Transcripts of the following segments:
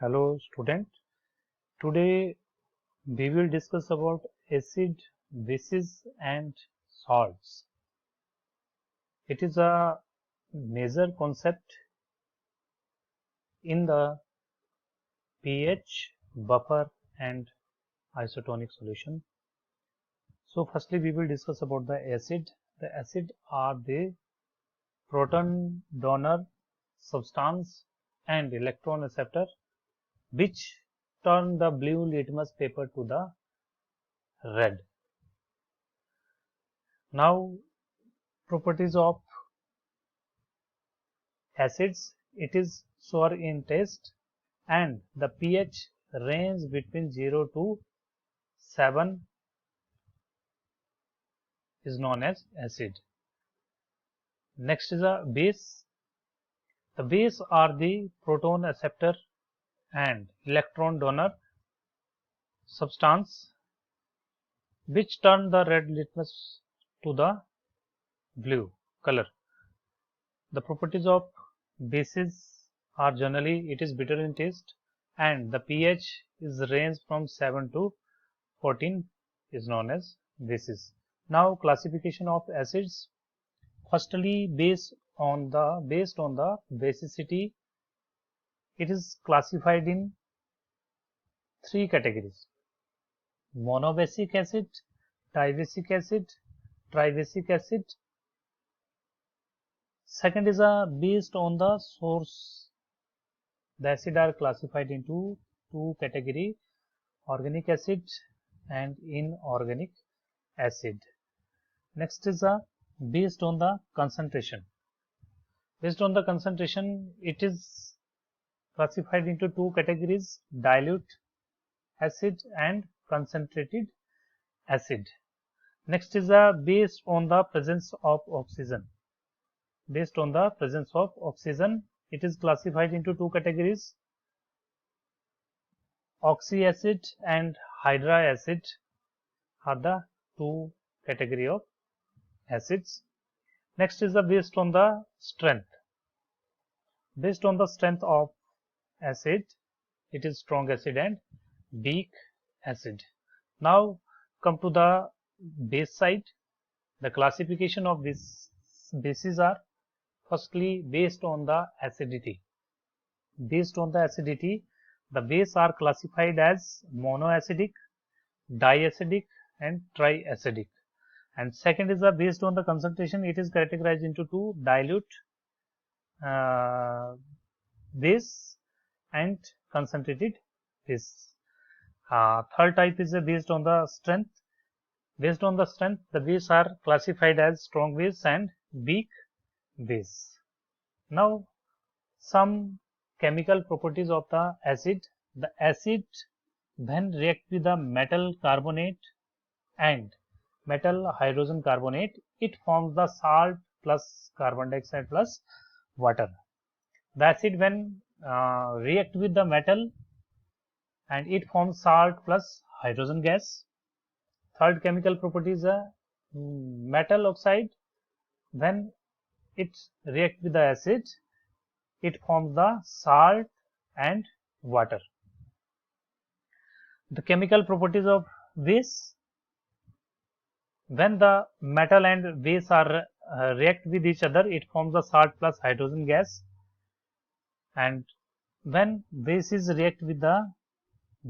Hello student. Today we will discuss about acid, bases and salts. It is a major concept in the pH, buffer and isotonic solution. So firstly we will discuss about the acid. The acid are the proton donor substance and electron acceptor which turn the blue litmus paper to the red. Now properties of acids, it is sour in taste and the pH range between 0 to 7 is known as acid. Next is a base. The base are the proton acceptor and electron donor substance which turn the red litmus to the blue color. The properties of bases are generally it is bitter in taste and the pH is range from 7 to 14 is known as bases. Now classification of acids. Firstly, based on the basicity, it is classified in three categories: monobasic acid, dibasic acid, tribasic acid. Second is based on the source. The acid are classified into two category: organic acid and inorganic acid. Next is based on the concentration. Based on the concentration, it is classified into two categories: dilute acid and concentrated acid. Next is based on the presence of oxygen. Based on the presence of oxygen, it is classified into two categories: oxy acid and hydra acid are the two category of acids. Next is based on the strength. Based on the strength of acid, it is strong acid and weak acid. Now come to the base side. The classification of these bases are firstly based on the acidity. Based on the acidity, the bases are classified as monoacidic, diacidic and triacidic. And second is based on the concentration, it is categorized into two: dilute base and concentrated base. Third type is based on the strength. Based on the strength, the bases are classified as strong base and weak base. Now some chemical properties of the acid. The acid when react with the metal carbonate and metal hydrogen carbonate, it forms the salt plus carbon dioxide plus water. The acid when react with the metal and it forms salt plus hydrogen gas. Third chemical property is metal oxide. When it react with the acid, it forms the salt and water. The chemical properties of base. When the metal and base are react with each other, it forms the salt plus hydrogen gas. And when bases react with the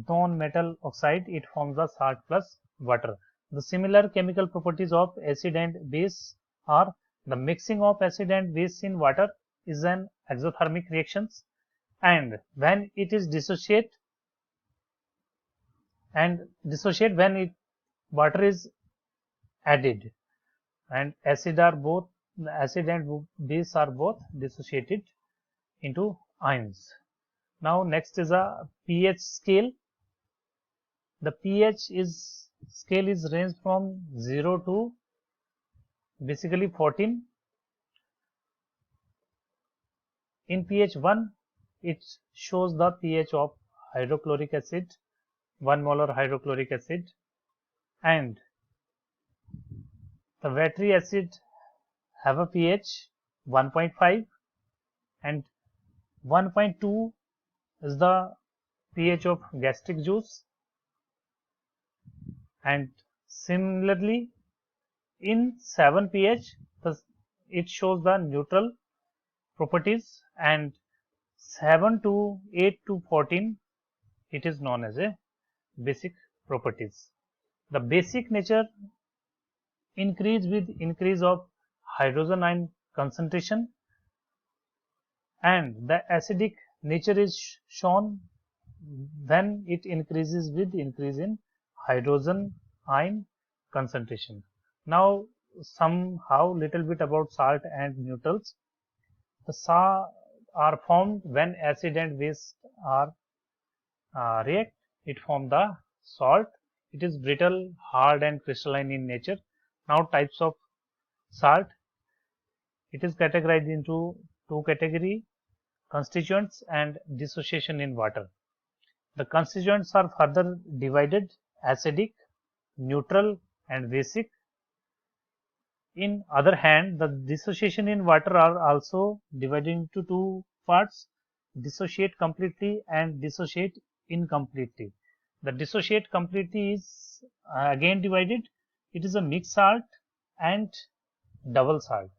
non-metal oxide, it forms the salt plus water. The similar chemical properties of acid and base are: the mixing of acid and base in water is an exothermic reaction, and when it is dissociate when water is added, and acid and base are both dissociated into ions. Now next is a pH scale. The pH scale is range from 0 to basically 14. In pH 1, it shows the pH of hydrochloric acid, 1 molar hydrochloric acid, and the watery acid have a pH 1.5 and 1.2 is the pH of gastric juice, and similarly in 7 pH it shows the neutral properties, and 7 to 8 to 14 it is known as a basic properties. The basic nature increase with increase of hydrogen ion concentration, and the acidic nature is shown when it increases with increase in hydrogen ion concentration. Now somehow little bit about salt and neutrals. The salt are formed when acid and base are react. It form the salt. It is brittle, hard and crystalline in nature. Now types of salt. It is categorized into two categories: constituents and dissociation in water. The constituents are further divided: acidic, neutral and basic. In other hand, the dissociation in water are also divided into two parts: dissociate completely and dissociate incompletely. The dissociate completely is again divided. It is a mixed salt and double salt.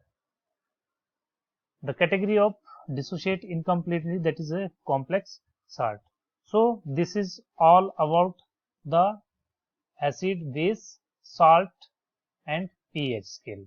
The category of dissociate incompletely, that is a complex salt. So this is all about the acid, base, salt and pH scale.